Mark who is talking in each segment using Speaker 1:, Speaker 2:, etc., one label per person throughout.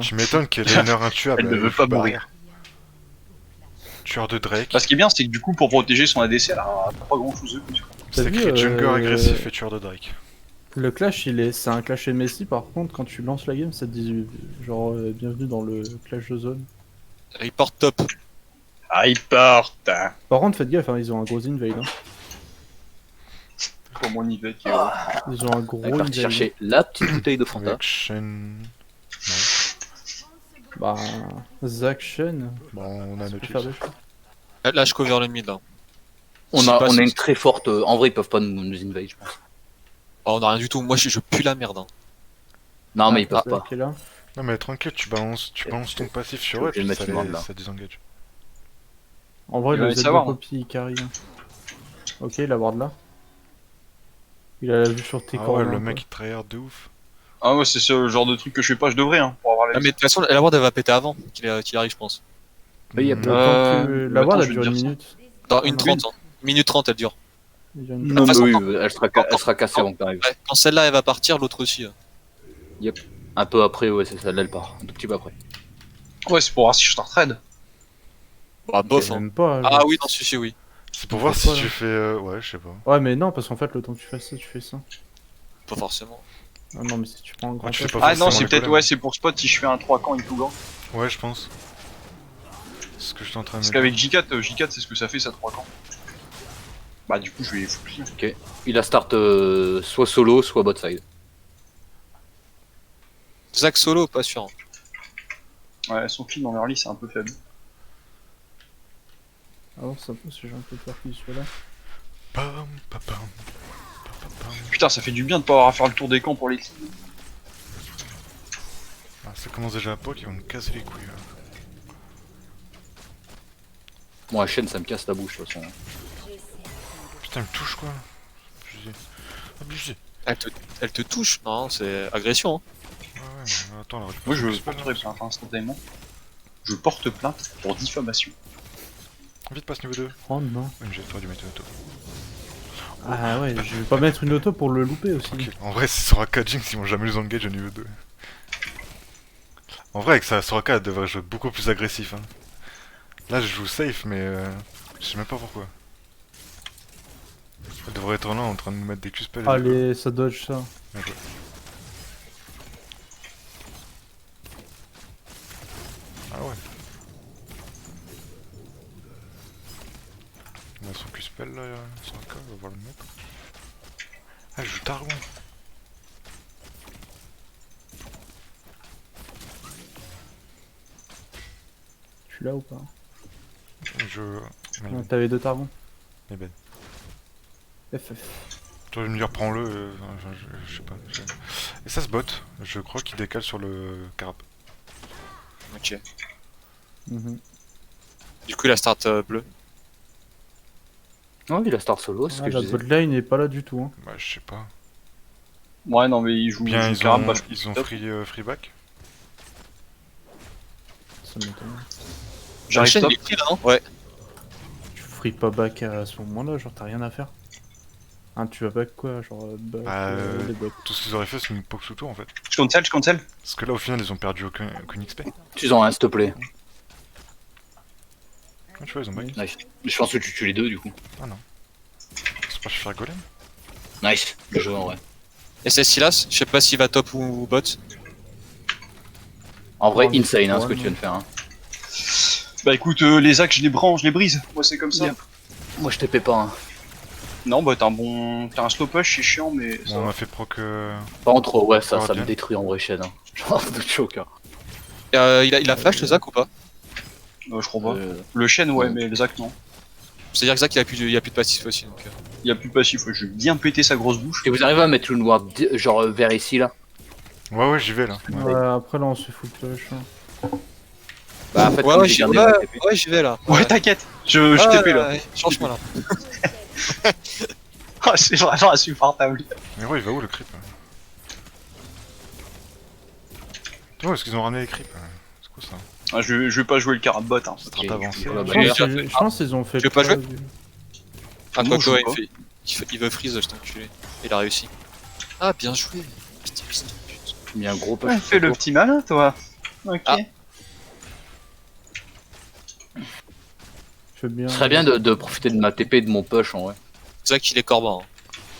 Speaker 1: Tu m'étonnes qu'elle ait une heure intuable.
Speaker 2: Elle ne veut pas mourir.
Speaker 1: Tueur de Drake.
Speaker 2: Bah, ce qui est bien, c'est que du coup, pour protéger son ADC, elle a pas grand chose de plus.
Speaker 1: C'est écrit Jungler agressif et tueur de Drake.
Speaker 3: Le clash, c'est un clash MSI. Par contre, quand tu lances la game, ça te dit genre bienvenue dans le clash de zone.
Speaker 4: Report top.
Speaker 2: Ah, il porte.
Speaker 3: Par contre, faites gaffe, hein, ils ont un gros invade. Hein.
Speaker 2: Comment on y va,
Speaker 3: Ils ont un gros
Speaker 5: On est parti
Speaker 3: invade.
Speaker 5: chercher la petite bouteille de Fanta.
Speaker 1: Avec Shen.
Speaker 3: Bah, Zach Shen.
Speaker 1: Bon, on a
Speaker 3: ça peut
Speaker 1: notre
Speaker 3: faire des choses.
Speaker 4: Là, je cover le mid là.
Speaker 5: On a une très forte. En vrai, ils peuvent pas nous invade, je pense.
Speaker 4: Oh, on a rien du tout. Moi, je pue la merde. Hein.
Speaker 5: Non, mais ils peuvent pas.
Speaker 3: Là.
Speaker 1: Non, mais tranquille, tu balances ton passif sur eux et puis ça désengage.
Speaker 3: En vrai, le Z de copie, il carry. Ok, il a ward là. Il a la vue sur tes corps.
Speaker 1: Ouais, le mec il tryhard de ouf.
Speaker 2: Ah ouais, c'est ce genre de truc que je fais pas, je devrais, hein, pour avoir la
Speaker 4: mais de toute façon, la ward elle va péter avant qu'il arrive, je pense.
Speaker 3: Oui, la ward elle dure une minute.
Speaker 4: Dans une 30, hein. Minute 30 elle dure.
Speaker 5: Non, mais oui, elle sera cassée avant que t'arrives.
Speaker 4: Ouais, quand celle-là elle va partir, l'autre aussi.
Speaker 5: Yep. Un peu après, ouais, c'est celle-là, elle part. Un tout petit peu après.
Speaker 2: Ouais, c'est pour voir si je start trade.
Speaker 4: Bah, bof, hein. Ah oui, dans celui-ci, oui.
Speaker 1: C'est pour voir si tu fais. Ouais, je sais pas.
Speaker 3: Ouais, mais non, parce qu'en fait, le temps que tu fasses ça, tu fais ça.
Speaker 4: Pas forcément.
Speaker 3: Ah non, mais si tu prends un grand.
Speaker 2: Ah non, c'est peut-être, ouais, c'est pour spot si je fais un 3 camps et tout grand.
Speaker 1: Ouais, je pense. C'est ce que je suis en train de.
Speaker 2: Parce qu'avec J4, c'est ce que ça fait, ça 3 camps. Bah, du coup, je vais les foutre.
Speaker 5: Ok. Il a start soit solo, soit bot side.
Speaker 4: Zach solo, pas sûr.
Speaker 2: Ouais, son kill en early, c'est un peu faible.
Speaker 3: Alors, ça peut, si j'ai un peu peur qu'il soit là.
Speaker 2: Putain, ça fait du bien de pas avoir à faire le tour des camps pour les kills.
Speaker 1: Ah, ça commence déjà à poke, ils vont me casser les couilles.
Speaker 5: Bon, la chaîne, ça me casse la bouche, de toute façon.
Speaker 1: Putain, il me touche quoi. Abusé.
Speaker 4: Elle te touche? Non, c'est agression. Hein.
Speaker 1: Ouais, mais attends, alors,
Speaker 2: moi je porterai plainte instantanément. Je porte plainte pour diffamation.
Speaker 1: Vite, passe niveau 2.
Speaker 3: Oh non.
Speaker 1: J'aurais dû mettre une auto.
Speaker 3: Ah ouais, je vais pas mettre une auto pour le louper aussi.
Speaker 1: Okay. En vrai, si Soraka Jinx, ils vont jamais les engage au niveau 2. En vrai, avec ça, Soraka, elle devrait jouer beaucoup plus agressif. Hein. Là, je joue safe, mais je sais même pas pourquoi. Elle devrait être là en train de nous mettre des Q-spells.
Speaker 3: Allez, ça dodge ça.
Speaker 1: Okay. Ah ouais. On a son Q-spell là, Soraka, on va voir le mettre. Ah, je joue Targon.
Speaker 3: Je suis là ou pas? T'avais deux targons.
Speaker 1: Eh ben.
Speaker 3: FF.
Speaker 1: Tu vas me dire prends-le, je sais pas. Et ça se bot, je crois qu'il décale sur le carap.
Speaker 4: Ok. Du coup il a start bleu.
Speaker 5: Non, il a start solo, c'est ce que je disais.
Speaker 3: La botlane n'est pas là du tout. Hein.
Speaker 1: Bah je sais pas.
Speaker 2: Ouais non mais il joue
Speaker 1: bien, ils
Speaker 2: carap,
Speaker 1: ont free back.
Speaker 3: Ça m'étonne.
Speaker 2: J'arrive top.
Speaker 4: Non ouais.
Speaker 3: Tu free pas back à ce moment-là, genre t'as rien à faire. Hein, tu vas back quoi, genre back,
Speaker 1: tout ce qu'ils auraient fait c'est une poke sous tour en fait.
Speaker 2: Je cancel.
Speaker 1: Parce que là au final ils ont perdu aucun XP.
Speaker 5: Tu en as un s'il te plaît.
Speaker 1: Ah, tu vois ils ont back.
Speaker 5: Nice. Je pense que tu tues les deux du coup.
Speaker 1: Ah non. C'est pas faire golem.
Speaker 5: Nice, le jeu en vrai.
Speaker 4: Et c'est Silas, je sais pas s'il va top ou bot.
Speaker 5: En vrai, insane hein, ce que tu viens de faire. Hein.
Speaker 2: Bah écoute, les axes je les branche, je les brise. Moi c'est comme ça.
Speaker 5: Yep. Moi je TP pas. Hein.
Speaker 2: Non bah t'as un slow push, c'est chiant mais.
Speaker 1: Bon, on a fait proc.
Speaker 5: Pas en trop, ouais, ça me détruit en vrai chaîne. Hein. Genre de choc. Hein.
Speaker 4: Il a flash le Zach ou pas?
Speaker 2: Je crois pas. Le chêne ouais, mais le Zach non.
Speaker 4: C'est-à-dire que Zach il a plus de passif aussi donc.
Speaker 2: Il y a plus de passif, ouais, je vais bien péter sa grosse bouche.
Speaker 5: Et vous arrivez à mettre une ward genre vers ici là?
Speaker 1: Ouais j'y vais là.
Speaker 3: Ouais, après là on se fout de push. Hein.
Speaker 5: Bah en fait
Speaker 4: ouais j'y vais là.
Speaker 2: Ouais t'inquiète, je TP là.
Speaker 4: Change-moi là.
Speaker 2: Oh c'est vraiment insupportable.
Speaker 1: Mais ouais il va où le creep? Oh est-ce qu'ils ont ramené les creeps? C'est quoi ça?
Speaker 2: Ah, je vais pas jouer le carabot hein.
Speaker 1: Ça sera avancé.
Speaker 3: Je pense qu'ils ont fait.
Speaker 4: Tu veux pas jouer? Ah
Speaker 2: Non,
Speaker 4: quoi il veut freeze je t'enculé. Il a réussi. Ah bien joué.
Speaker 5: J'ai mis un gros push.
Speaker 2: Ouais, fais le petit malin toi. Ok.
Speaker 4: Ah.
Speaker 3: Je fais bien.
Speaker 5: Ce serait bien de profiter de ma TP et de mon push en vrai.
Speaker 4: Zach il est corban. Hein.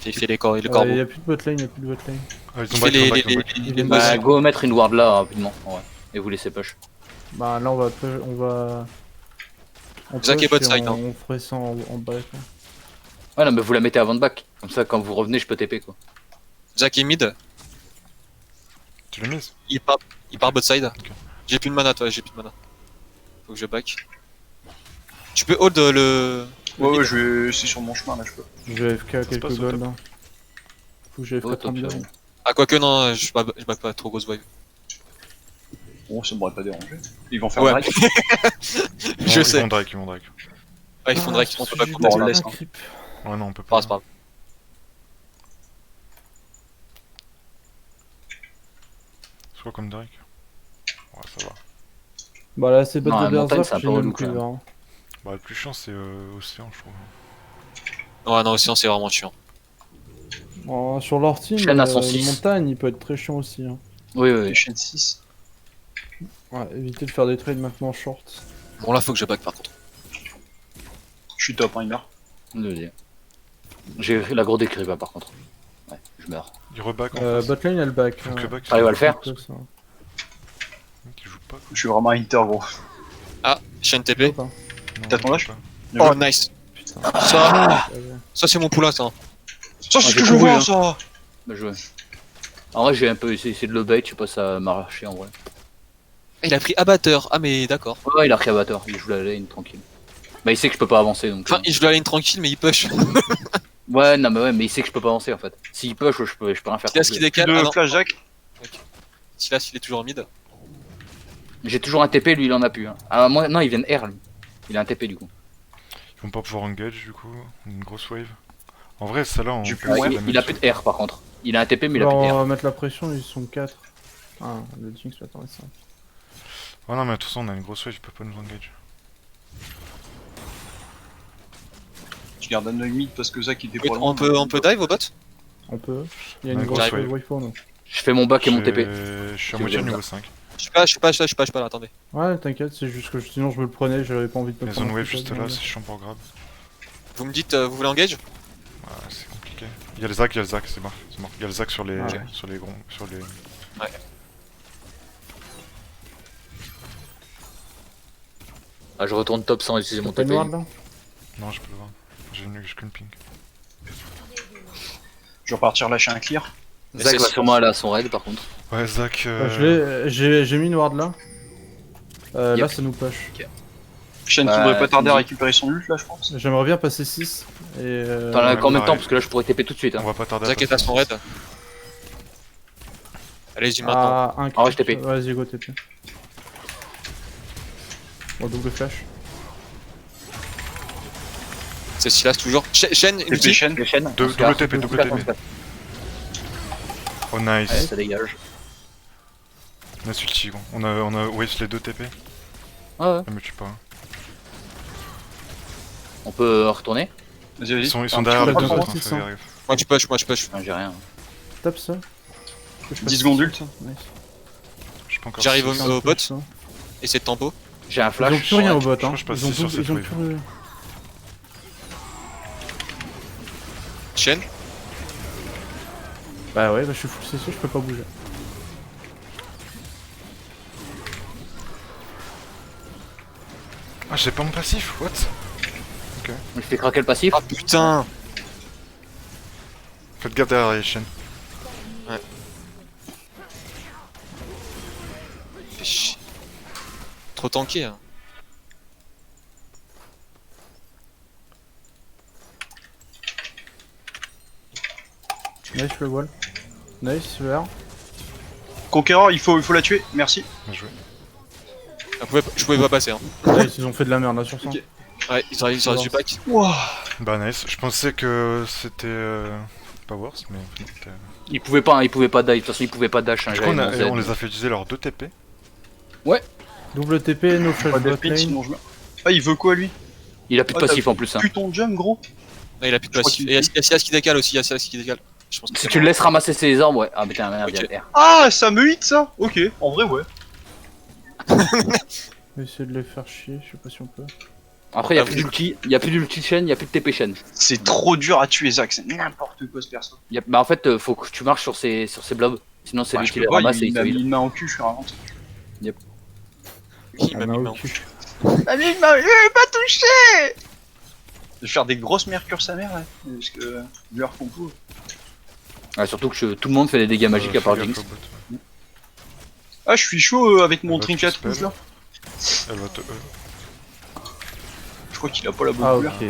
Speaker 4: Il fait les
Speaker 3: Il
Speaker 4: corbeaux.
Speaker 3: y a plus de botlane, il y a plus de botlane.
Speaker 1: Ah, ils
Speaker 4: Il
Speaker 1: ont
Speaker 4: fait
Speaker 1: back, ils ont
Speaker 4: les...
Speaker 1: back, ils ont back.
Speaker 3: Il est
Speaker 5: Bah, go mettre une ward là rapidement en vrai. Et vous laissez push.
Speaker 3: Bah là on va... On
Speaker 4: Zach est
Speaker 3: push
Speaker 4: bot
Speaker 3: et
Speaker 4: side, hein.
Speaker 3: on ferait ça en back. Là.
Speaker 5: Ouais non mais vous la mettez avant de back. Comme ça quand vous revenez je peux TP quoi.
Speaker 4: Zach est mid.
Speaker 1: Tu l'as mise?
Speaker 4: Il part bot side.
Speaker 1: Ok.
Speaker 4: J'ai plus de mana toi, j'ai plus de mana. Faut que je back. Tu peux hold le...
Speaker 2: Ouais, ouais, je vais... c'est sur mon chemin là, je peux.
Speaker 3: Je vais FK
Speaker 1: passe
Speaker 3: quelques
Speaker 1: au
Speaker 3: gold.
Speaker 1: top.
Speaker 3: Hein. Faut que j'ai FK
Speaker 5: Oh, top,
Speaker 3: 32.
Speaker 5: c'est bon.
Speaker 4: Ah quoique non, je back pas trop grosse wave.
Speaker 2: Bon, ça m'aurait pas dérangé. Ils vont faire
Speaker 4: Ouais.
Speaker 2: Drake.
Speaker 4: Je sais.
Speaker 1: Ils vont Drake, ils vont Drake.
Speaker 4: Ouais, ils font Drake, on peut pas
Speaker 3: J'ai
Speaker 4: compter.
Speaker 2: on
Speaker 3: un
Speaker 2: laisse, hein.
Speaker 3: creep.
Speaker 1: Ouais, non, on peut
Speaker 4: Ah,
Speaker 1: pas.
Speaker 4: c'est pas grave.
Speaker 1: C'est quoi comme Drake? Ouais, ça va.
Speaker 3: Bah là c'est
Speaker 5: Non,
Speaker 3: bot
Speaker 5: la
Speaker 3: de
Speaker 5: montagne,
Speaker 3: Berserk,
Speaker 5: c'est un
Speaker 3: j'ai
Speaker 5: peu
Speaker 3: même
Speaker 5: relou,
Speaker 3: plus
Speaker 5: quand même.
Speaker 3: hein.
Speaker 1: Bah, le plus chiant, c'est Océan, je trouve.
Speaker 4: Ouais, non, Océan, c'est vraiment chiant.
Speaker 3: Sur leur team,
Speaker 5: Shen à 106.
Speaker 3: montagne il peut être très chiant aussi. Hein.
Speaker 5: Oui oui.
Speaker 2: Les chaînes 6.
Speaker 3: Ouais, évitez de faire des trades maintenant short.
Speaker 4: Bon, là, faut que je back par contre.
Speaker 2: Je suis top, hein, il meurt.
Speaker 5: Désolé. J'ai la grosse d'écrivain par contre. Ouais, je meurs.
Speaker 1: Il reback en face.
Speaker 3: Botlane elle back.
Speaker 1: Faut que le back,
Speaker 5: T'arrives à le faire?
Speaker 3: C'est ça.
Speaker 1: Qui joue pas, quoi.
Speaker 2: Je suis vraiment inter, gros.
Speaker 4: Ah, chaîne TP.
Speaker 3: Pas.
Speaker 1: Non,
Speaker 2: T'as ton
Speaker 1: il
Speaker 2: lâche
Speaker 1: joue pas.
Speaker 4: Oh, nice.
Speaker 3: Putain.
Speaker 4: Ça,
Speaker 3: Ouais.
Speaker 4: ça c'est mon poulain, ça.
Speaker 2: Ça, c'est ce
Speaker 5: j'ai
Speaker 2: que je
Speaker 5: couru,
Speaker 2: vois,
Speaker 5: hein.
Speaker 2: ça.
Speaker 5: Bah joué. En vrai j'ai un peu essayé de le bait, je sais pas si ça m'a marché en vrai.
Speaker 4: Il a pris abatteur. Ah, mais d'accord.
Speaker 5: Ouais il a pris abatteur, il joue la lane tranquille. Bah il sait que je peux pas avancer donc.
Speaker 4: Enfin, il joue la lane tranquille, mais il push.
Speaker 5: Ouais non mais ouais mais il sait que je peux pas avancer en fait. S'il push je peux rien faire.
Speaker 4: Silas qui
Speaker 5: complet.
Speaker 4: décale. Ah
Speaker 2: De
Speaker 4: non,
Speaker 2: flash Jack.
Speaker 4: Silas il est toujours en mid.
Speaker 5: J'ai toujours un TP, lui il en a plus. Hein. Ah moi non il vient de R lui. Il a un TP du coup.
Speaker 1: Ils vont pas pouvoir engage, du coup. Une grosse wave. En vrai, celle-là, on
Speaker 2: J'ai
Speaker 1: peut
Speaker 2: plus
Speaker 5: Ouais,
Speaker 1: la
Speaker 5: il a
Speaker 1: mettre
Speaker 5: plus de R par contre. Il a un TP mais il a
Speaker 3: Alors,
Speaker 5: plus de
Speaker 3: on
Speaker 5: R.
Speaker 3: va mettre la pression, ils sont 4. Ah, le Jinx va attendre ça.
Speaker 1: Oh non, mais de toute façon, on a une grosse wave, il peut pas nous engage.
Speaker 2: Je garde un œil mid parce que Zach il était
Speaker 4: Oui,
Speaker 2: pas loin.
Speaker 4: on peut dive au bot?
Speaker 3: On peut. Il y a
Speaker 1: Ouais,
Speaker 3: une grosse
Speaker 1: j'arrive.
Speaker 3: wave pour nous.
Speaker 5: Je fais mon back et mon TP.
Speaker 1: Je suis à
Speaker 5: Si
Speaker 1: moitié
Speaker 5: vous
Speaker 1: niveau
Speaker 5: voulez
Speaker 1: 5.
Speaker 4: Je suis pas là, attendez.
Speaker 3: Ouais, t'inquiète, c'est juste que sinon je me le prenais, j'avais pas envie de me
Speaker 1: Les
Speaker 3: prendre.
Speaker 1: zones
Speaker 3: un
Speaker 1: wave
Speaker 3: coup,
Speaker 1: juste
Speaker 3: ça,
Speaker 1: là,
Speaker 3: mais-
Speaker 1: c'est chiant pour grab.
Speaker 4: Vous me dites, vous voulez engage?
Speaker 1: Ouais, c'est compliqué. Il y a le Zac, c'est mort. C'est mort. Il y a le Zac sur les.
Speaker 3: Ah ouais.
Speaker 1: Sur les gronds. Sur les.
Speaker 5: Ah je retourne top sans utiliser mon
Speaker 3: T'as une
Speaker 5: TP.
Speaker 3: ward là
Speaker 1: Non, je peux le voir. J'ai une qu'une ping.
Speaker 2: Je vais repartir lâcher un clear.
Speaker 5: Zach va sûrement aller à son raid par contre.
Speaker 1: Ouais, Zac.
Speaker 3: J'ai mis une ward là. Là
Speaker 5: Yep.
Speaker 3: ça nous push.
Speaker 2: Shen qui
Speaker 5: Bah,
Speaker 2: devrait pas tarder à
Speaker 5: il-
Speaker 2: récupérer son ult là, je pense.
Speaker 3: J'aimerais bien passer 6. Et
Speaker 5: T'en as
Speaker 1: ouais,
Speaker 5: combien de
Speaker 1: pareil.
Speaker 5: temps parce que là je pourrais TP tout de suite.
Speaker 1: On
Speaker 5: Hein.
Speaker 1: va pas tarder
Speaker 4: Zach est à son raid. Allez-y maintenant.
Speaker 3: Ah, un
Speaker 5: Ah ouais, je
Speaker 3: creep.
Speaker 5: TP.
Speaker 3: Vas-y, go TP. Bon, double flash.
Speaker 4: C'est Silas toujours. Shen,
Speaker 2: TP
Speaker 4: ulti.
Speaker 2: Shen.
Speaker 5: Les chaînes.
Speaker 1: Double TP, double TP. Oh,
Speaker 5: Allez,
Speaker 1: nice.
Speaker 5: ça dégage.
Speaker 1: Nice ulti, gros. On a wave les deux TP.
Speaker 5: Ah ouais.
Speaker 1: Ne me tue pas.
Speaker 5: On peut retourner.
Speaker 2: Vas-y,
Speaker 1: Ils
Speaker 2: vas-y.
Speaker 1: sont
Speaker 3: Un
Speaker 1: derrière
Speaker 3: petit
Speaker 1: les
Speaker 3: peu
Speaker 1: deux
Speaker 3: de
Speaker 1: autres,
Speaker 3: temps,
Speaker 1: hein,
Speaker 3: c'est
Speaker 1: fais
Speaker 3: ça.
Speaker 1: gaffe.
Speaker 4: Moi je push.
Speaker 5: Ah, j'ai rien.
Speaker 3: Tape ça. Que je passe
Speaker 2: 10 secondes ult.
Speaker 3: Nice.
Speaker 1: Je peux encore.
Speaker 4: J'arrive
Speaker 1: six.
Speaker 4: au bot.
Speaker 3: Ça.
Speaker 4: Et c'est de tempo.
Speaker 5: J'ai un
Speaker 3: Ils ont
Speaker 5: flash.
Speaker 3: plus rien au bot,
Speaker 1: crois
Speaker 3: hein.
Speaker 1: que je passe
Speaker 3: Ils ont
Speaker 1: sur
Speaker 3: tout,
Speaker 1: cette
Speaker 3: ils ont
Speaker 1: wave.
Speaker 3: plus.
Speaker 4: Shen.
Speaker 3: Bah ouais, bah je suis full CC, je peux pas bouger.
Speaker 1: Ah, j'ai pas mon passif, what?
Speaker 5: Il fait craquer le passif.
Speaker 4: Ah putain.
Speaker 1: Faites gaffe derrière les chaînes.
Speaker 4: Fais chier. Trop tanké. Hein.
Speaker 3: Nice, je le wall. Nice, vert.
Speaker 2: Conqueror, il faut la tuer, merci.
Speaker 1: Bien joué.
Speaker 4: Je pouvais pas passer. Hein.
Speaker 3: Nice, ils ont fait de la merde là sur ça.
Speaker 2: Ok.
Speaker 4: Ouais, ils auraient du pack.
Speaker 2: Wouah.
Speaker 1: Bah, nice. Je pensais que c'était pas worse, mais.
Speaker 5: Il pouvait pas dive. De toute façon, il pouvait pas dash. Hein,
Speaker 1: Du coup,
Speaker 5: j'avais mon Z.
Speaker 1: on les a fait utiliser leurs deux TP.
Speaker 3: Double TP, no flash
Speaker 2: Pas
Speaker 3: bot
Speaker 2: d'épée,
Speaker 3: lane.
Speaker 2: sinon je meurs. Ah, il veut quoi lui?
Speaker 5: Il a plus de
Speaker 2: Oh,
Speaker 5: passif en plus. Hein.
Speaker 2: Plus ton jump, gros.
Speaker 4: Non, il a plus de
Speaker 2: Je crois
Speaker 4: passif.
Speaker 2: qu'il-
Speaker 4: Et il y a Silas qui décale aussi. Il y a Silas qui décale. Je pense que
Speaker 5: Si
Speaker 4: c'est
Speaker 5: tu le laisses ramasser ses armes, ouais. Ah, mais t'es un merde,
Speaker 4: Ok.
Speaker 5: il y a le R.
Speaker 2: Ah, ça me hit ça. Ok, en vrai, ouais.
Speaker 3: On va essayer de les faire chier, je sais pas si on peut.
Speaker 5: Après, y'a plus d'ulti, y'a plus d'ulti chaîne, y'a plus de TP chaîne.
Speaker 2: C'est trop dur à tuer Zach, c'est n'importe quoi ce perso.
Speaker 5: Bah en fait, faut que tu marches sur ces blobs. Sinon, c'est lui
Speaker 2: Je
Speaker 5: qui
Speaker 2: peux
Speaker 5: les
Speaker 2: pas,
Speaker 5: ramasse et
Speaker 2: il
Speaker 5: il
Speaker 2: m'a
Speaker 5: te
Speaker 2: mis
Speaker 5: heal.
Speaker 2: une main au cul, je suis vraiment.
Speaker 4: Il m'a
Speaker 3: Ah,
Speaker 4: mis
Speaker 3: non,
Speaker 4: main.
Speaker 3: au cul.
Speaker 2: Il m'a mis une main, il m'a pas touché. Je vais faire des grosses mercures sa mère, ouais. Parce que. Leur compo.
Speaker 5: Ouais, surtout que tout le monde fait des dégâts magiques à part
Speaker 1: fais
Speaker 5: Jinx.
Speaker 1: gaffe au bot.
Speaker 2: Ah, je suis chaud avec mon
Speaker 1: Elle va
Speaker 2: trinket
Speaker 1: te
Speaker 2: rouge là.
Speaker 1: Elle va te
Speaker 2: Je crois qu'il a pas la bonne
Speaker 3: Ah,
Speaker 2: couleur.
Speaker 3: ok.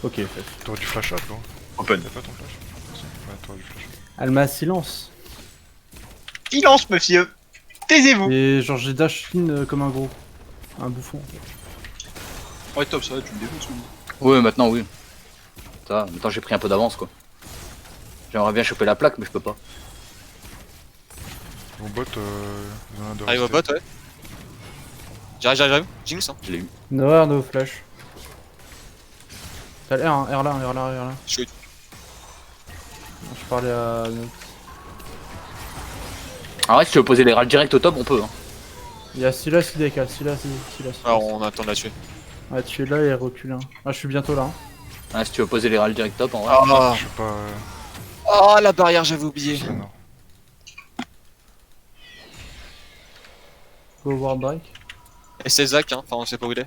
Speaker 3: Ok, fait.
Speaker 1: T'aurais du flash up, non?
Speaker 2: Open.
Speaker 1: T'as pas ton flash? Si. Ouais, t'aurais du flash.
Speaker 3: Alma silence.
Speaker 2: Il lance, monsieur. Taisez-vous.
Speaker 3: Et genre j'ai dash in comme un gros. Un bouffon. En fait.
Speaker 2: Ouais, top, ça va, tu me défonces.
Speaker 5: Ouais, maintenant, oui. Ça, maintenant j'ai pris un peu d'avance quoi. J'aimerais bien choper la plaque, mais je peux pas.
Speaker 1: Mon bot, il en a de
Speaker 4: Arrive au bot,
Speaker 1: rester.
Speaker 4: ouais. J'arrive. Jinx, hein.
Speaker 5: Je l'ai eu.
Speaker 3: No air, no flash. T'as l'air, hein, R là, R là, R là.
Speaker 4: Je suis
Speaker 3: Je parlais à.
Speaker 5: En vrai, si tu veux poser les râles direct au top, on peut. Hein.
Speaker 3: Il y a Silas qui décale, Silas.
Speaker 4: Alors, on attend là-dessus.
Speaker 3: Ouais, tu es là et recule. Hein. Ah, je suis bientôt là. Hein.
Speaker 5: Ouais, si tu veux poser les râles direct top, en vrai.
Speaker 4: Ah,
Speaker 1: Je sais pas.
Speaker 4: oh, la barrière, j'avais oublié.
Speaker 1: Non.
Speaker 3: Go Ward Break.
Speaker 4: Et c'est Zach, hein. Enfin, on sait pas où il est.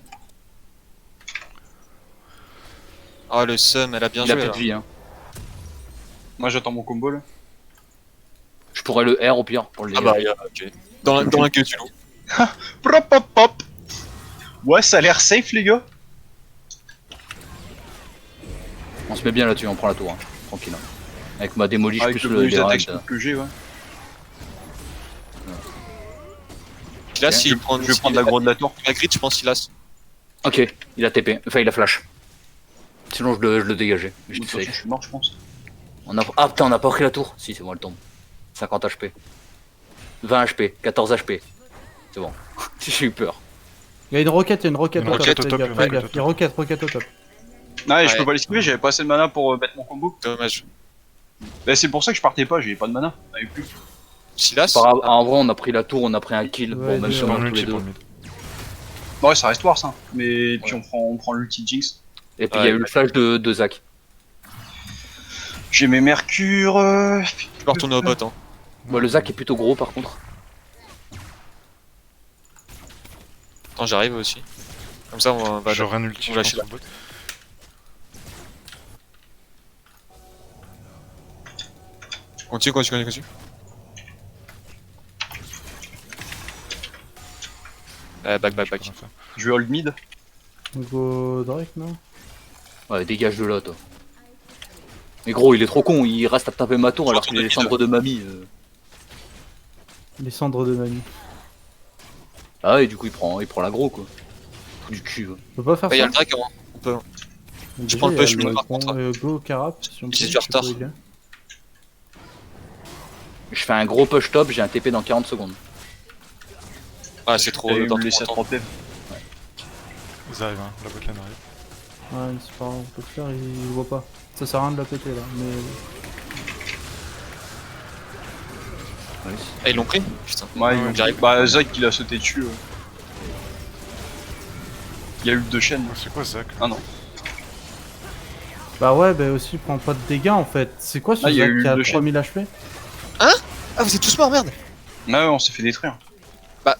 Speaker 4: Oh, le Sum, elle a bien
Speaker 5: Il a
Speaker 4: joué.
Speaker 5: plus
Speaker 4: là.
Speaker 5: de vie. Hein.
Speaker 2: Moi, j'attends mon combo là.
Speaker 5: Je pourrais le R au pire pour le
Speaker 4: Ah
Speaker 5: dégager.
Speaker 4: bah, ok. Dans la queue, tu loup.
Speaker 2: Prop, pop, pop. Ouais, ça a l'air safe, les gars.
Speaker 5: On se met bien là-dessus, on prend la tour. Hein. Tranquille. Hein. Avec ma démolie,
Speaker 2: Avec
Speaker 5: plus
Speaker 2: le
Speaker 5: le
Speaker 2: bonus d'attaque
Speaker 5: Geralt.
Speaker 2: que j'ai, ouais.
Speaker 4: Silas,
Speaker 5: Ok.
Speaker 4: il prend.
Speaker 2: Je vais prendre l'aggro de la tour.
Speaker 4: La grid, je pense Silas.
Speaker 5: Ok, il a TP. Enfin, il a flash. Sinon, je le dégageais. Mais
Speaker 2: De toute
Speaker 5: j'étais
Speaker 2: façon, je
Speaker 5: safe.
Speaker 2: suis mort, je pense.
Speaker 5: Ah putain, on a pas pris la tour. Si, c'est bon, elle tombe. 50 HP. 20 HP. 14 HP. C'est bon. J'ai eu peur.
Speaker 3: Il y a une roquette,
Speaker 1: Une
Speaker 3: au
Speaker 1: roquette
Speaker 3: top.
Speaker 1: au top,
Speaker 3: Fais
Speaker 1: il y a
Speaker 3: gaffe,
Speaker 1: une
Speaker 3: fais
Speaker 1: roquette
Speaker 3: gaffe.
Speaker 1: au
Speaker 3: Il y a roquette au top.
Speaker 2: Non, et je
Speaker 4: Ouais.
Speaker 2: peux pas l'esquiver, j'avais pas assez de mana pour mettre mon combo.
Speaker 4: Dommage.
Speaker 2: Bah, c'est pour ça que je partais pas, j'avais pas de mana. J'avais plus.
Speaker 4: Silas.
Speaker 5: Pas grave, en vrai, on a pris la tour, on a pris un kill.
Speaker 3: Ouais,
Speaker 5: bon, même
Speaker 3: deux,
Speaker 5: si
Speaker 1: C'est
Speaker 5: on
Speaker 1: dans
Speaker 5: a tous les
Speaker 1: l'ulti
Speaker 5: deux.
Speaker 1: pour le mid.
Speaker 2: Bah, ouais, ça reste Wars, hein. Mais puis on prend l'ulti de Jinx.
Speaker 5: Et puis il y a eu le flash de Zach.
Speaker 2: J'ai mes mercures.
Speaker 4: Je peux retourner au bot, hein.
Speaker 5: Bon, le Zach est plutôt gros par contre.
Speaker 4: Attends, j'arrive aussi. Comme ça, on va.
Speaker 1: J'aurai un ulti,
Speaker 4: on
Speaker 1: je
Speaker 4: va
Speaker 1: pense,
Speaker 4: lâcher
Speaker 1: au bot.
Speaker 4: Continue. Back.
Speaker 1: Je peux rien faire.
Speaker 2: Je vais hold mid.
Speaker 3: Go Drake, non?
Speaker 5: Ouais, dégage de là, toi. Mais gros, il est trop con, il reste à taper ma tour alors qu'il a les cendres de mamie.
Speaker 3: Les cendres de mamie.
Speaker 5: Ah, et du coup, il prend l'aggro quoi. Trou du cul. Ouais.
Speaker 3: On peut pas faire
Speaker 4: Bah, y'a
Speaker 3: ça?
Speaker 4: le Drake, hein. On peut.
Speaker 3: Déjà,
Speaker 4: prends le
Speaker 3: il y a
Speaker 4: push mid, par
Speaker 3: bon,
Speaker 4: contre.
Speaker 3: Go Carap, si on peut.
Speaker 4: C'est
Speaker 3: je
Speaker 4: du
Speaker 3: sais
Speaker 4: retard.
Speaker 3: pas où il est.
Speaker 5: Je fais un gros push top, j'ai un TP dans 40 secondes.
Speaker 4: Ah, c'est trop.
Speaker 2: J'allais
Speaker 4: Dans
Speaker 2: me laisser à
Speaker 4: trop
Speaker 2: 3 PV.
Speaker 1: Ils arrivent, hein. La botlane arrive.
Speaker 3: Ouais, mais c'est pas grave, on peut le faire, il voit pas. Ça sert à rien de la péter là, mais.
Speaker 4: Ah, ils l'ont pris. Putain.
Speaker 2: Ouais,
Speaker 4: j'arrive.
Speaker 2: bah, Zach, il a sauté dessus. Il y a eu 2 chaînes.
Speaker 1: C'est quoi Zach?
Speaker 2: Ah non.
Speaker 3: Bah ouais, bah aussi, il prend pas de dégâts en fait. C'est quoi ce
Speaker 2: Ah, il y a
Speaker 3: Zac
Speaker 2: eu
Speaker 3: qui a
Speaker 2: deux
Speaker 3: 3000 HP?
Speaker 4: Ah, vous êtes tous morts, merde.
Speaker 2: Ouais, on s'est fait détruire.
Speaker 4: Bah,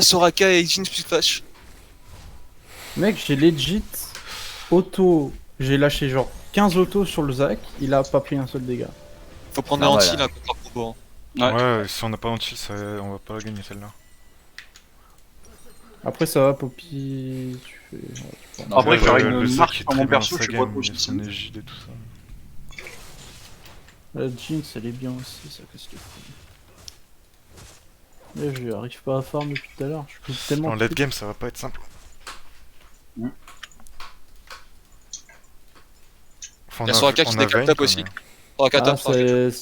Speaker 4: Soraka et Jinx plus Flash.
Speaker 3: Mec, j'ai legit auto. J'ai lâché genre 15 autos sur le Zac, il a pas pris un seul dégât.
Speaker 4: Faut prendre
Speaker 5: Ah,
Speaker 4: anti
Speaker 5: voilà.
Speaker 4: là contre le combo.
Speaker 2: Ouais.
Speaker 1: Ouais, si on n'a pas d'anti, on va pas la gagner celle-là.
Speaker 3: Après, ça va, Poppy. Tu fais. Ouais, tu prends-
Speaker 2: Après,
Speaker 1: Ouais,
Speaker 2: il faudrait
Speaker 1: le
Speaker 2: une
Speaker 1: Zac,
Speaker 2: marque
Speaker 1: il est
Speaker 2: sur mon
Speaker 1: très bien
Speaker 2: perso,
Speaker 1: dans
Speaker 2: je
Speaker 1: sa
Speaker 2: sais pas
Speaker 1: game,
Speaker 2: trop
Speaker 1: il
Speaker 2: si
Speaker 1: a
Speaker 2: c'est
Speaker 1: son
Speaker 2: mieux.
Speaker 1: égide et tout ça.
Speaker 3: La Jinx, elle est bien aussi, ça qu'est-ce que c'est. Je arrive pas à farm depuis tout à l'heure, je coupe tellement.
Speaker 1: En
Speaker 3: de
Speaker 1: late
Speaker 3: trucs.
Speaker 1: game, ça va pas être simple. Enfin,
Speaker 4: Y a Soraka qui décale top aussi. Soraka
Speaker 3: Ah,
Speaker 4: top.
Speaker 3: ça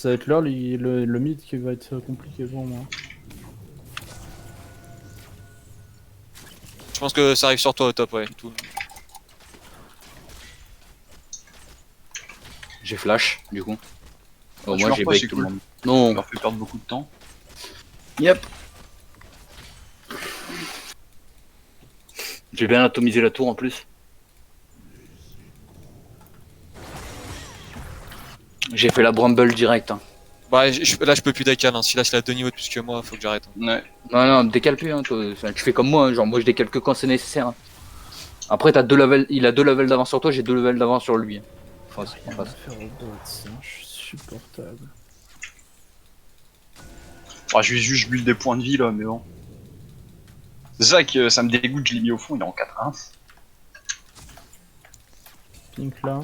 Speaker 3: va être là le mid qui va être compliqué pour moi.
Speaker 4: Je pense que ça arrive sur toi au top, ouais. Tout.
Speaker 5: J'ai flash, du coup. Au
Speaker 2: Tu
Speaker 5: moins,
Speaker 2: meurs
Speaker 5: j'ai
Speaker 2: pas,
Speaker 5: bait
Speaker 2: c'est
Speaker 5: tout
Speaker 2: cool.
Speaker 5: le monde.
Speaker 2: On
Speaker 5: Non,
Speaker 2: leur fait perdre beaucoup de temps.
Speaker 5: yep. J'ai bien atomisé la tour en plus. J'ai fait la Bramble direct. Hein.
Speaker 4: Bah, là, je peux plus décaler. Hein. Si là, il a 2 niveaux de plus que moi, faut que j'arrête. Hein.
Speaker 2: Ouais.
Speaker 5: Non, décale plus. Hein, toi. Enfin, tu fais comme moi. Hein. Genre, moi, je décale que quand c'est nécessaire. Hein. Après, t'as 2 levels. Il a 2 levels d'avance sur toi, j'ai 2 levels d'avance sur lui. Enfin,
Speaker 3: On va faire au bot, ça, je suis supportable.
Speaker 2: Ah, je vais juste build des points de vie là, mais bon. C'est ça que ça me dégoûte, je l'ai mis au fond, il est en 4-1.
Speaker 3: Pink là.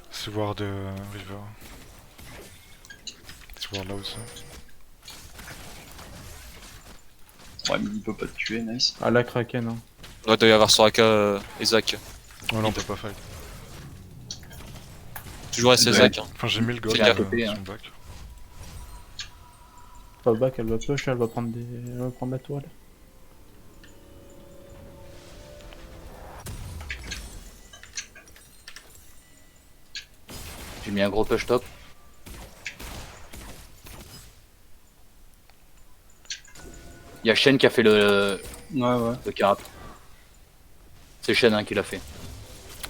Speaker 1: Sword River. Sword là aussi.
Speaker 2: Ouais, mais il peut pas te tuer, nice.
Speaker 3: Ah, la Kraken. Hein.
Speaker 4: Ouais, il doit y avoir Soraka et Zach.
Speaker 1: Oh là on peut pas fight.
Speaker 4: Toujours rester
Speaker 2: Ouais.
Speaker 4: Zach. Hein.
Speaker 1: Enfin j'ai mis le god
Speaker 5: J'ai un TP, hein.
Speaker 1: son back.
Speaker 3: Pas back, elle va push, elle va prendre des. Elle va prendre la toile.
Speaker 5: J'ai mis un gros push top. Il y a Shen qui a fait le
Speaker 2: Ouais.
Speaker 5: carap. C'est Shen hein, qui l'a fait.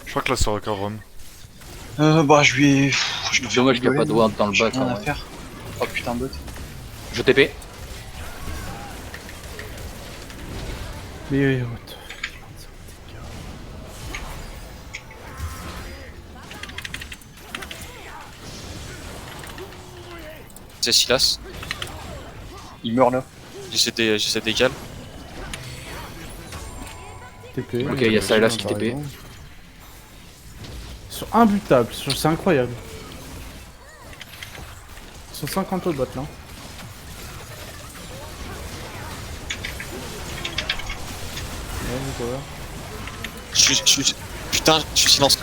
Speaker 1: Je crois que là ça sera Rome.
Speaker 2: Bah, je vais. Je
Speaker 5: C'est dommage qu'il n'y a pas de ward dans le
Speaker 2: J'ai
Speaker 5: bac.
Speaker 2: rien
Speaker 5: Hein,
Speaker 2: à
Speaker 5: ouais.
Speaker 2: faire. Oh putain, bot.
Speaker 5: Je TP.
Speaker 3: Mais what the
Speaker 4: C'est Silas.
Speaker 2: Il meurt là.
Speaker 4: J'essaie de décaler.
Speaker 3: TP.
Speaker 5: Ok, il y a Sylas qui TP.
Speaker 3: Ils sont imbutables, c'est incroyable. Ils sont 50 au bot là. Ouais, voilà.
Speaker 4: Putain, je suis silence.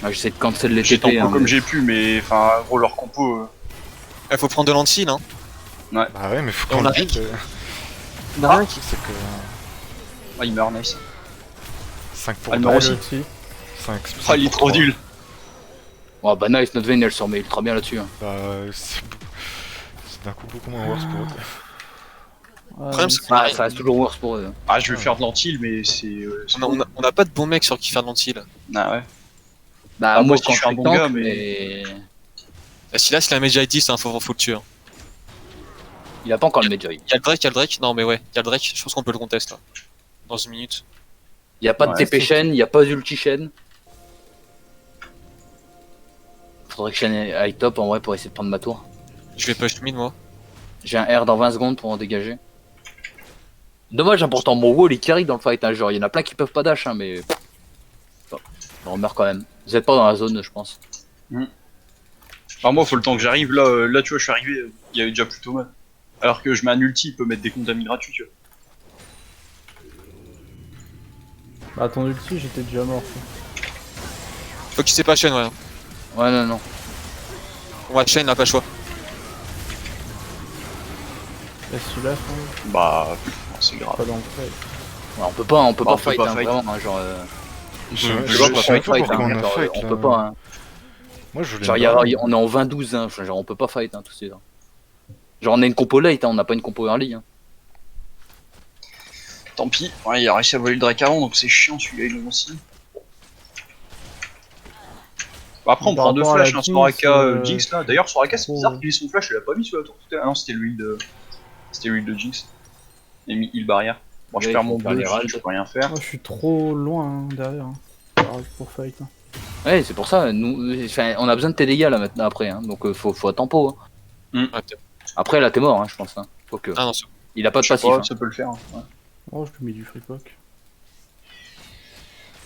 Speaker 5: Ah, j'essaie de cancel les
Speaker 2: J'ai
Speaker 5: TP.
Speaker 2: tempo
Speaker 5: Hein,
Speaker 2: comme
Speaker 5: mais-
Speaker 2: j'ai pu, mais enfin, gros, leur compo.
Speaker 4: Il faut prendre de l'anti, hein.
Speaker 1: Bah ouais mais faut
Speaker 4: On
Speaker 1: qu'on le
Speaker 4: arrive.
Speaker 1: beat.
Speaker 4: Ah.
Speaker 1: Le truc c'est que
Speaker 2: Ah, il meurt, nice.
Speaker 1: 5 pour
Speaker 2: Ah,
Speaker 1: 2.
Speaker 2: non,
Speaker 3: Ouais,
Speaker 2: aussi.
Speaker 3: le aussi.
Speaker 1: 5.
Speaker 2: Ah, il est trop nul.
Speaker 5: Ouais, bah nice, notre veine elle se remet ultra bien là-dessus. Hein.
Speaker 1: Bah c'est d'un coup beaucoup moins worse pour eux.
Speaker 3: Ouais,
Speaker 4: problème, c'est
Speaker 5: Ah, ça reste toujours worse pour eux. Hein.
Speaker 2: Ah, je vais faire de l'anti, mais c'est.
Speaker 4: On a pas de bons mecs sur qui faire de l'anti là.
Speaker 2: Ah ouais.
Speaker 5: Bah,
Speaker 2: Ah,
Speaker 5: moi,
Speaker 2: moi, si
Speaker 5: quand
Speaker 2: je suis un
Speaker 5: fais
Speaker 2: bon
Speaker 5: tank,
Speaker 2: gars,
Speaker 5: mais.
Speaker 4: Silas, il a un Medjay 10, hein, faut le tuer. Hein.
Speaker 5: Il a pas encore le Medjay.
Speaker 4: Il y a le Drake. Non, mais ouais, il y a le Drake. Je pense qu'on peut le contest là. Dans une minute.
Speaker 5: Il y a pas de
Speaker 2: Ouais,
Speaker 5: TP Shen, il y a pas d'ulti Shen. Faudrait que Shen aille top en vrai pour essayer de prendre ma tour.
Speaker 4: Je vais push mid moi.
Speaker 5: J'ai un R dans 20 secondes pour en dégager. Dommage, hein, pourtant mon wall il carry dans le fight. Hein, genre, il y en a plein qui peuvent pas dash, hein, mais. Bon, on meurt quand même. Vous êtes pas dans la zone, je pense.
Speaker 2: Enfin, moi, faut le temps que j'arrive. Là, tu vois, je suis arrivé, il y avait déjà plutôt mal. Alors que je mets un ulti, il peut mettre des contamis gratuits, tu vois.
Speaker 3: Bah, ton ulti, j'étais déjà mort. quoi.
Speaker 4: Faut qu'il sait pas Shen, ouais.
Speaker 5: Ouais, non.
Speaker 4: Ouais, Shen, il a pas le choix.
Speaker 3: Là, celui-là,
Speaker 2: Bah, c'est grave.
Speaker 3: pas dans le fight.
Speaker 5: Ouais, on peut pas
Speaker 2: on
Speaker 5: fight,
Speaker 2: peut pas
Speaker 5: hein,
Speaker 2: fight.
Speaker 5: vraiment. Hein, genre,
Speaker 1: Je
Speaker 5: je vois
Speaker 1: sais
Speaker 5: pas
Speaker 1: pas
Speaker 5: fight,
Speaker 1: pourquoi on a
Speaker 5: hein,
Speaker 1: fight
Speaker 5: on
Speaker 1: là.
Speaker 5: peut pas. Hein.
Speaker 1: Moi je voulais.
Speaker 5: Genre, on est en 20-12, hein, genre on peut pas fight, hein, tout de suite. Hein. Genre, on a une compo late, hein, on n'a pas une compo early. Hein.
Speaker 2: Tant pis, ouais, il a réussi à voler le Drake avant, donc c'est chiant, celui-là, il est aussi. Bah, après, on
Speaker 3: Par
Speaker 2: prend deux
Speaker 3: rapport à la
Speaker 2: flashs, un
Speaker 3: Jinx,
Speaker 2: Soraka
Speaker 3: euh,
Speaker 2: Jinx là. D'ailleurs, Soraka, c'est
Speaker 3: oh.
Speaker 2: bizarre qu'il ait son flash, il a pas mis sur la tour. Ah non, c'était l'huile de. C'était l'huile de Jinx. Il a mis heal barrière. Bon, je
Speaker 5: Ouais,
Speaker 2: perds
Speaker 5: il
Speaker 2: mon
Speaker 5: faut faire
Speaker 2: bleu,
Speaker 5: les ralds.
Speaker 2: je peux rien faire.
Speaker 3: Moi, je suis trop loin hein, derrière. Hein. Pour fight. Hein.
Speaker 5: Ouais, c'est pour ça, nous, enfin, on a besoin de tes dégâts là maintenant après, hein, donc faut à tempo. Hein.
Speaker 4: Ouais, peut-être.
Speaker 5: Après, là, t'es mort, hein, je pense. Hein. Faut que...
Speaker 4: Ah non, c'est
Speaker 5: Il a pas de
Speaker 2: Je sais
Speaker 5: passif.
Speaker 2: pas,
Speaker 5: Hein.
Speaker 2: ça peut le faire. Hein. Ouais.
Speaker 3: Oh, je lui mets du free poke.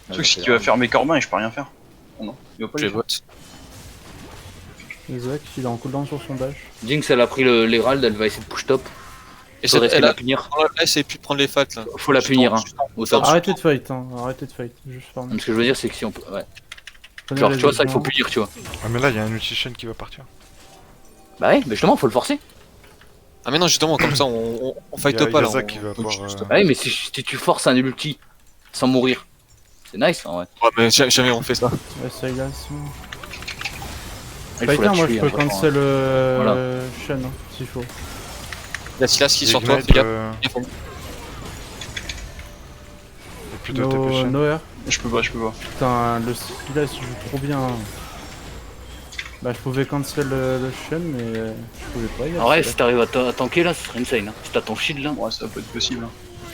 Speaker 2: Le truc, c'est qu'il va faire mes corbins et je peux rien faire. Oh non, il va pas
Speaker 4: je
Speaker 2: les
Speaker 4: vais
Speaker 2: faire.
Speaker 4: vote.
Speaker 3: Isaac, il est en cooldown sur son dash.
Speaker 5: Jinx, elle a pris l'Herald, elle va essayer de push top.
Speaker 4: Et
Speaker 5: Faudrait essayer
Speaker 4: elle
Speaker 5: de la
Speaker 4: a.
Speaker 5: punir.
Speaker 4: Là, c'est plus de prendre les facs là.
Speaker 5: Faut la punir, hein, au top.
Speaker 3: Arrêtez de fight, hein. Arrêtez de fight. Juste farm.
Speaker 5: Ce que je veux dire, c'est que si on peut. Ouais.
Speaker 3: Prenez
Speaker 5: Genre,
Speaker 3: les
Speaker 5: tu vois, ça, il faut
Speaker 3: besoins.
Speaker 5: punir, tu vois.
Speaker 1: Ah mais là il y a un ulti qui va partir.
Speaker 5: Bah ouais, mais justement, faut le forcer.
Speaker 4: Ah, mais non, justement, comme ça, on
Speaker 1: Il
Speaker 4: fight
Speaker 1: y a
Speaker 4: pas là.
Speaker 1: Yazak
Speaker 4: on-
Speaker 1: qui va
Speaker 4: on-
Speaker 1: pouvoir.
Speaker 4: juste-
Speaker 5: Bah ouais, mais si tu forces un ulti sans mourir, c'est nice, en vrai.
Speaker 4: Ouais, mais jamais on fait ça.
Speaker 3: Ouais, Sylas. hein.
Speaker 5: Il faut la
Speaker 3: Fighter, moi je
Speaker 5: tuer,
Speaker 3: peux
Speaker 5: hein, vraiment.
Speaker 3: cancel
Speaker 5: Voilà.
Speaker 3: Shen hein, s'il faut.
Speaker 4: Il y a Silas qui sort toi,
Speaker 1: Ignite,
Speaker 4: fais gaffe.
Speaker 1: plutôt TP Shen.
Speaker 3: Noer.
Speaker 2: Je peux pas.
Speaker 3: Putain, le Silas il joue trop bien. Bah, je pouvais cancel le Shen, mais je pouvais pas.
Speaker 5: En vrai, si t'arrives à tanker là, ce serait insane. Hein. Si t'as ton shield là.
Speaker 2: Ouais, ça peut être possible. Hein.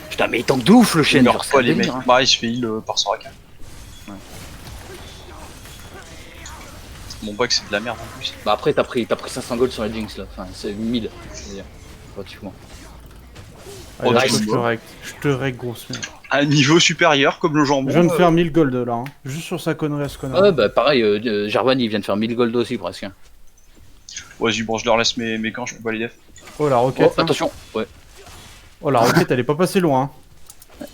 Speaker 5: Putain, mais il tank de ouf le
Speaker 2: Il
Speaker 5: Shen,
Speaker 2: meurt
Speaker 5: genre, c'est
Speaker 2: pas
Speaker 5: un
Speaker 2: les mecs.
Speaker 5: délire, hein.
Speaker 2: Bah, il se fait heal par Soraka. Mon bug c'est de la merde en plus.
Speaker 5: Bah après, t'as pris 500 gold sur la Jinx là. Enfin, c'est 1000, je veux dire. Pratiquement.
Speaker 3: Allez,
Speaker 2: Oh,
Speaker 3: là,
Speaker 2: nice.
Speaker 3: je te règle, grosse merde.
Speaker 2: À un niveau supérieur comme le jambon.
Speaker 3: Je viens de faire 1000 gold là, hein. Juste sur sa connerie à ce connard.
Speaker 5: Ouais, bah pareil, Jarvan il vient de faire 1000 gold aussi presque.
Speaker 2: Vas-y, bon, je leur laisse mes camps, je peux pas les def.
Speaker 3: Oh la
Speaker 5: Oh,
Speaker 3: roquette. hein.
Speaker 5: attention, ouais.
Speaker 3: Oh la roquette, elle est pas passée loin. Hein.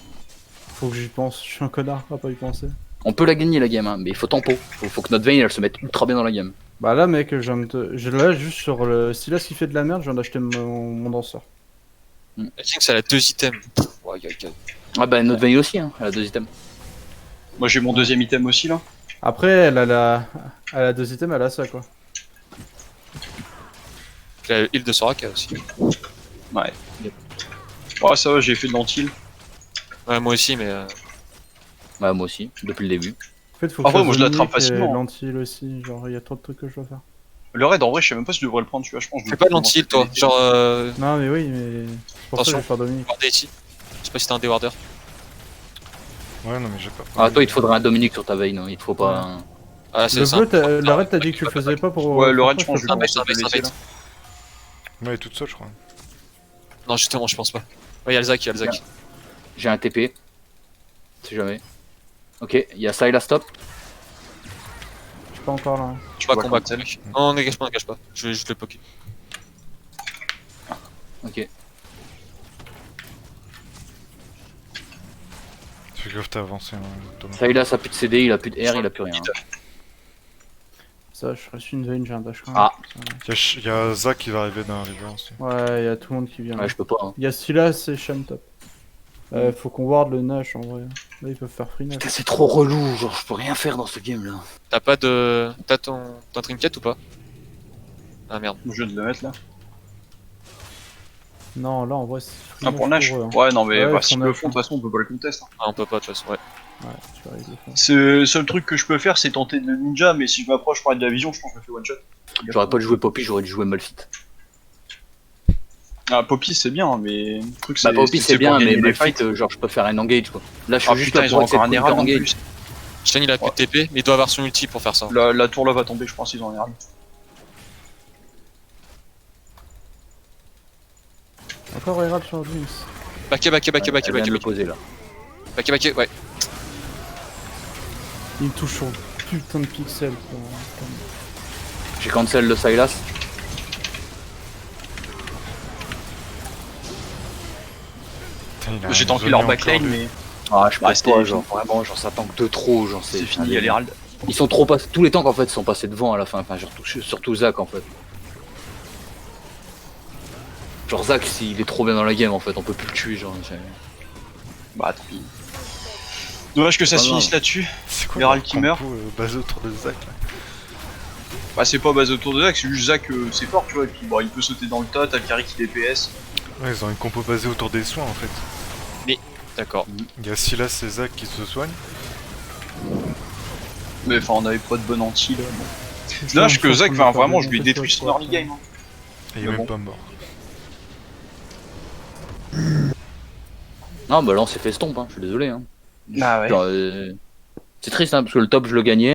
Speaker 3: Faut que j'y pense, je suis un connard à pas y penser.
Speaker 5: On peut la gagner la game, hein, mais il faut tempo. Faut que notre Vayne elle se mette ultra bien dans la game.
Speaker 3: Bah là mec, je là juste sur le Silas qui fait de la merde, je viens d'acheter mon danseur.
Speaker 4: La Jinx, elle a 2 items. Ouais,
Speaker 5: Ah bah notre Vayne aussi, hein, elle a 2 items.
Speaker 2: Moi j'ai mon deuxième item aussi là.
Speaker 3: Après, elle a 2 items, elle a ça quoi.
Speaker 4: Elle a le heal de Soraka aussi.
Speaker 2: Ouais. Ouais, ça va, j'ai fait de l'antil.
Speaker 4: Ouais, moi aussi, mais.
Speaker 5: Ouais, moi aussi, depuis le début.
Speaker 3: En fait, faut
Speaker 2: Ah
Speaker 3: que
Speaker 2: ouais, moi, je l'attrape
Speaker 3: Dominique et
Speaker 2: facilement.
Speaker 3: Lentil aussi, genre il y a trop de trucs que je dois faire.
Speaker 2: Le raid en vrai, je sais même pas si je devrais le prendre, tu vois. Je pense que je
Speaker 4: Fais
Speaker 2: vais
Speaker 4: pas l'anti toi. Genre.
Speaker 3: Non mais oui, mais c'est pour ça que je
Speaker 4: Attention.
Speaker 3: vais faire Dominique.
Speaker 4: Wardé ici. Je sais pas si t'as un déwarder.
Speaker 1: Ouais, non, mais j'ai pas.
Speaker 5: Ah, toi il te faudrait un Dominique sur ta Vayne, hein. Il te faut pas un...
Speaker 4: Ah, c'est
Speaker 3: Le
Speaker 4: ça.
Speaker 3: bleu, le raid t'as dit que tu le faisais pas pour...
Speaker 2: Ouais, le raid,
Speaker 3: pourquoi
Speaker 2: je pense que je
Speaker 4: Un
Speaker 2: vais
Speaker 4: bait, un bait, un bait.
Speaker 1: Ouais, elle est toute seule, je crois.
Speaker 4: Non, justement, je pense pas. Ouais, y'a le Zac, y'a le Zac.
Speaker 5: J'ai un TP. Si jamais. Ok, il y a Sylas stop.
Speaker 3: Je suis pas encore là. Hein.
Speaker 4: Je sais pas
Speaker 2: vois
Speaker 4: combat.
Speaker 2: cancel.
Speaker 4: Non, n'engage pas. Je vais juste le poker.
Speaker 5: Ok.
Speaker 1: Fais gaffe, t'as avancé, hein, Thomas.
Speaker 5: Sylas a plus de CD, il a plus de R, il a plus rien. Hein.
Speaker 3: Ça, je reste une veine, j'ai un dash quand même.
Speaker 5: Ah.
Speaker 1: Il y a Zach qui va arriver dans la river aussi.
Speaker 3: Ouais, il y a tout le monde qui vient.
Speaker 5: Ouais, je peux pas. Hein.
Speaker 3: Il y a Silas et Shen top. Faut qu'on ward le Nash en vrai. Là, ils peuvent faire free Nash.
Speaker 5: Putain, c'est trop relou, genre je peux rien faire dans ce game là.
Speaker 4: T'as pas de. T'as ton trinket ou pas? Ah merde.
Speaker 2: Je viens de le mettre là.
Speaker 3: Non, là en vrai, c'est free
Speaker 2: Ah, pour Nash
Speaker 3: eux, hein.
Speaker 2: Ouais, non, mais
Speaker 3: Ouais,
Speaker 2: bah,
Speaker 3: ils
Speaker 2: s'ils
Speaker 3: font
Speaker 2: le
Speaker 3: Nash,
Speaker 2: font, de toute façon, on peut pas le contester. Hein.
Speaker 4: Ah, on peut pas de toute façon, ouais.
Speaker 3: Ouais, tu vas arriver à faire.
Speaker 2: Le seul truc que je peux faire, c'est tenter de ninja, mais si je m'approche par de la vision, je pense que je me fais one shot.
Speaker 5: J'aurais pas dû jouer Poppy, j'aurais dû jouer Malphite.
Speaker 2: Ah, Poppy c'est bien, mais le truc c'est.
Speaker 5: Bah Poppy c'est
Speaker 2: pour
Speaker 5: bien,
Speaker 2: gagner
Speaker 5: mais
Speaker 2: les
Speaker 5: Malphite, genre je peux faire un engage quoi. Là je suis
Speaker 2: Ah
Speaker 5: juste
Speaker 2: putain,
Speaker 5: là
Speaker 2: ils ont
Speaker 5: pour
Speaker 2: encore un
Speaker 5: essayer de
Speaker 2: Herald en
Speaker 5: engage.
Speaker 2: plus.
Speaker 4: Shen il a plus de TP, mais il doit avoir son ulti pour faire ça.
Speaker 2: La tour là va tomber, je pense, ils ont un Herald.
Speaker 3: Encore Herald sur Jinx.
Speaker 4: Backé,
Speaker 5: Elle vient de le poser là.
Speaker 4: ouais.
Speaker 3: Il me touche sur putain de pixels.
Speaker 5: J'ai cancel le Sylas.
Speaker 1: Putain, il a
Speaker 2: J'ai
Speaker 1: un
Speaker 2: tanké
Speaker 1: zoné
Speaker 2: leur
Speaker 1: encore,
Speaker 2: backline,
Speaker 1: lui.
Speaker 2: mais
Speaker 5: Ah je peux
Speaker 2: Bah, c'était
Speaker 5: pas,
Speaker 2: fini.
Speaker 5: genre vraiment, genre ça tank de trop, genre
Speaker 2: c'est fini, il y a l'Herald.
Speaker 5: Ils sont trop passés, tous les tanks en fait sont passés devant à la fin, enfin surtout Zach en fait. Genre Zach il est trop bien dans la game en fait, on peut plus le tuer genre.
Speaker 2: Bah, tant pis. Dommage que ça se
Speaker 5: Pas
Speaker 2: finisse
Speaker 5: grave.
Speaker 2: là-dessus.
Speaker 1: C'est quoi
Speaker 2: Herald
Speaker 1: leur
Speaker 2: qui meurt
Speaker 1: compo, basé autour de Zach là.
Speaker 2: Bah, c'est pas basé autour de Zach, c'est juste Zach, c'est fort, tu vois. Et puis, bah, il peut sauter dans le tas, t'as le carry qui DPS.
Speaker 1: Ouais, ils ont une compo basée autour des soins en fait.
Speaker 4: D'accord.
Speaker 1: Il y a Silas et Zach qui se soignent.
Speaker 2: Mais enfin, on avait pas de bon anti là. Bon. C'est dommage que Zach, enfin, vraiment, je lui ai détruit son early game. Hein.
Speaker 1: Et il est
Speaker 2: Mais
Speaker 1: même
Speaker 2: bon.
Speaker 1: pas mort.
Speaker 5: Non bah là on s'est fait stomp, hein, je suis désolé hein.
Speaker 2: Ah ouais.
Speaker 5: Genre, c'est triste hein, parce que le top je le gagnais.